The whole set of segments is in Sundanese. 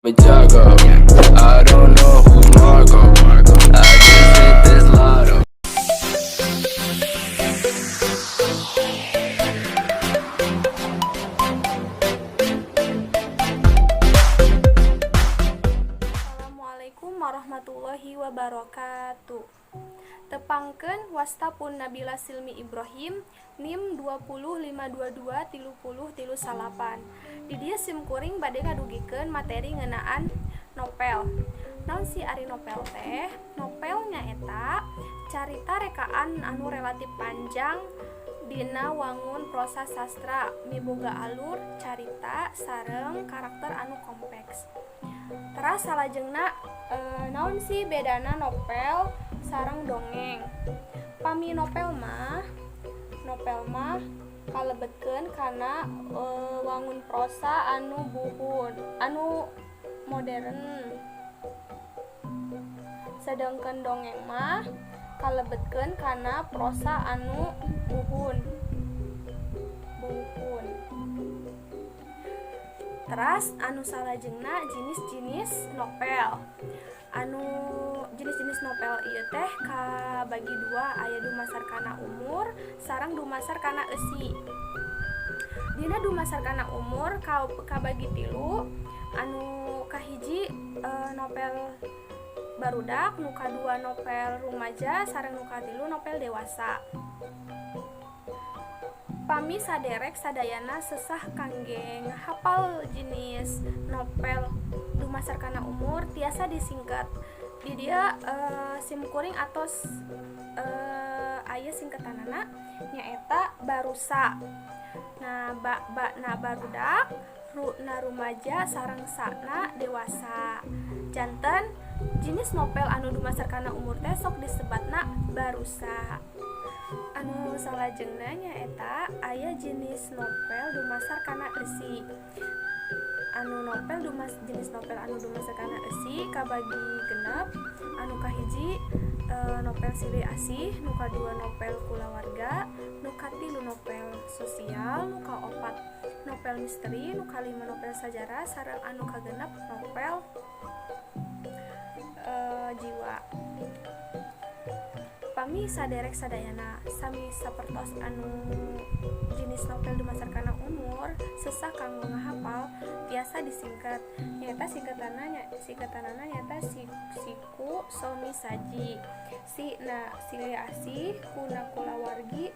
Jago, I don't know who's Marco. I just hit this lotto. Assalamualaikum warahmatullahi wabarakatuh. Tepangkeun wastapun Nabila Silmi Ibrahim NIM 205223038. Di dieu simkuring bade ngadugikeun materi ngeunaan nopel. Naon si ari nopel teh? Nopel nyaeta carita rekaan anu relatif panjang dina wangun prosa sastra miboga alur, carita, sareng karakter anu kompleks. Teras salajengna naon sih bedana nopel sareng dongeng. Pami nopel mah kalebetkeun kana wangun prosa anu buhun, anu modern. Sedangkan dongeng mah kalebetkeun kana prosa anu buhun. Teras anu salajengna jenis-jenis nopel. Jenis-jenis nopel ieu teh kabagi dua, aya dumasar kana umur sareng dumasar kana eusi. Dina dumasar kana umur kabagi tilu, anu kahiji nopel barudak, nu kadua nopel rumaja, sareng nu katilu nopel dewasa. Pami saderek sadayana sesah kangge ngahapal jenis nopel dumasar kana umur tiasa disingkat. Di dia simkuring atos aya singketanana nyaeta barusa. Nah, na barudak, na rumaja, sareng sakna dewasa. Janten jenis nopel anu dumasar kana umur teh sok disebatna barusa. Anu salajengna nyaeta aya jenis nopel dumasar kana eusi. Jenis nopel anu dumasar kana eusi kabagi genep. Anu kahiji nopel silih asih, nu kadua nopel kulawarga, nu katilu nopel sosial, nu kaopat nopel misteri, nu kalima nopel sajarah, sareng anu kagenep nopel jiwa. Pami saderek sadayana sami sapertos anu jenis nopel dumasar kana umur sesah kanggo ngahapal biasa disingkat. Nyaeta singkatanana nyaeta siku somi saji, na silih asih, kuna kulawargi,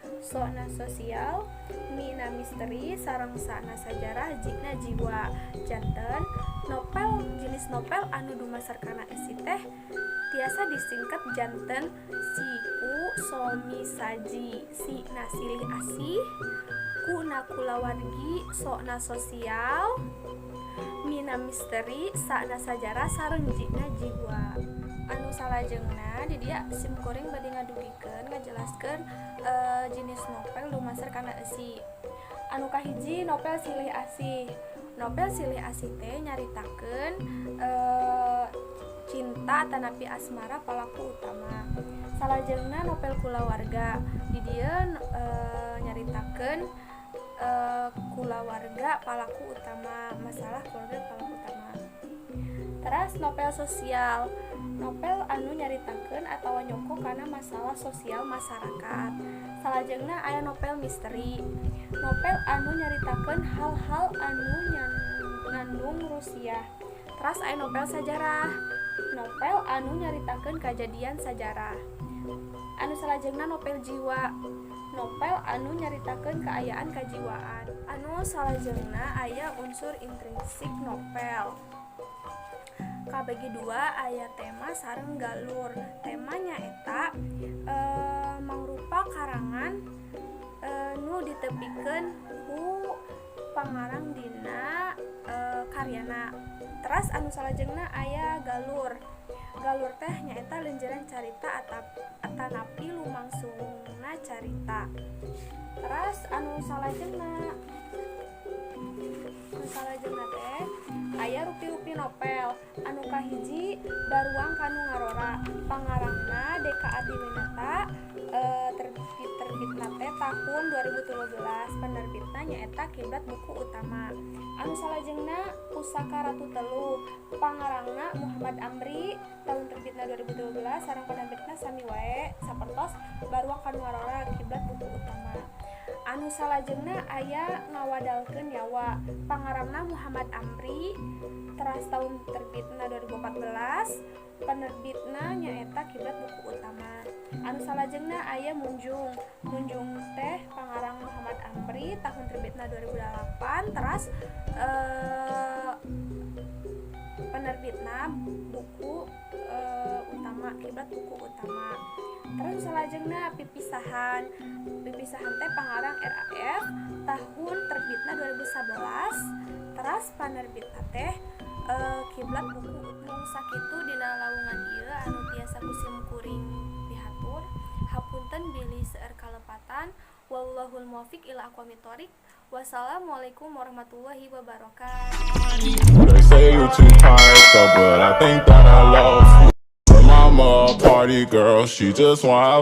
na sosial, na misteri, sareng na sajarah, jigna jiwa. Janten jenis nopel anu dumasar kana eusi teh tiasa disingkat janten siku somi saji, na silih asih, kuna kulawargi, na sosial, mina misteri, na sajarah, sareng jigna jiwa. Anu salajengna di dia simkuring bade ngadugikeun ngajelaskeun jenis nopel dumasar kana eusi. Anu kahiji nopel silih asih. Nopel silih asih teh nyaritakeun cinta tanapi asmara palaku utama. Salajengna nopel kulawarga. Di dieu nyaritakeun kulawarga palaku utama, masalah keluarga palaku utama. Teras nopel sosial. Nopel anu nyaritakeun atawa nyoko kana masalah sosial masyarakat. Salajengna aya nopel misteri. Nopel anu nyaritakeun hal-hal anu ngandung rusiah. Teras aya nopel sajarah. Nopel anu nyaritakeun kajadian sajarah. Anu salajengna nopel jiwa. Nopel anu nyaritakeun kaayaan kajiwaan. Anu salajengna aya unsur intrinsik nopel. Kabagi dua aya tema sareng galur. Temanya eta mangrupa karangan nu ditepikeun ku pangarang dina karyana. Teras anu salajengna aya galur. Galur teh nyaeta leunjeuran carita atanapi lumangsungna carita. Teras anu salajengna teh aya rupi-rupi nopel. Anu kahiji Daruang Kanu Ngarora, pangarangna Deka Adiwinata, terbitna teh tahun tahun 2013. Penerbitna nyaeta Kiblat Buku Utama. Anu salajengna Pusaka Ratu Telu, pangarangna Muhammad Amri, tahun terbitna 2012, sareng penerbitna sami wae sapertos Baruak Kanuarora Kiblat Buku Utama. Anu salajengna aya Ngawadalkeun Nyawa, pangarangna Muhammad Amri, teras tahun terbitna 2014, penerbitna nyaeta Kiblat Buku Utama. Anu salajengna aya Munjung teh pangarang Muhammad Amri, tahun terbitna 2008, teras penerbitna buku utama Kiblat Buku Utama. Terus salajengna pipisahan teh pangarang RAF, tahun terbitna 2011, teras penerbitna teh Kiblat Buku Utama. Sakitu dina lawungan ieu anu tiasa kusim kuring pihatur, hapunten bilih seueur kalepatan. Wallahul muwaffiq ila aqwamit thoriq. Wassalamualaikum warahmatullahi wabarakatuh. They say you're too hyped up, but I think that I lost you. Her mama a party girl, she just want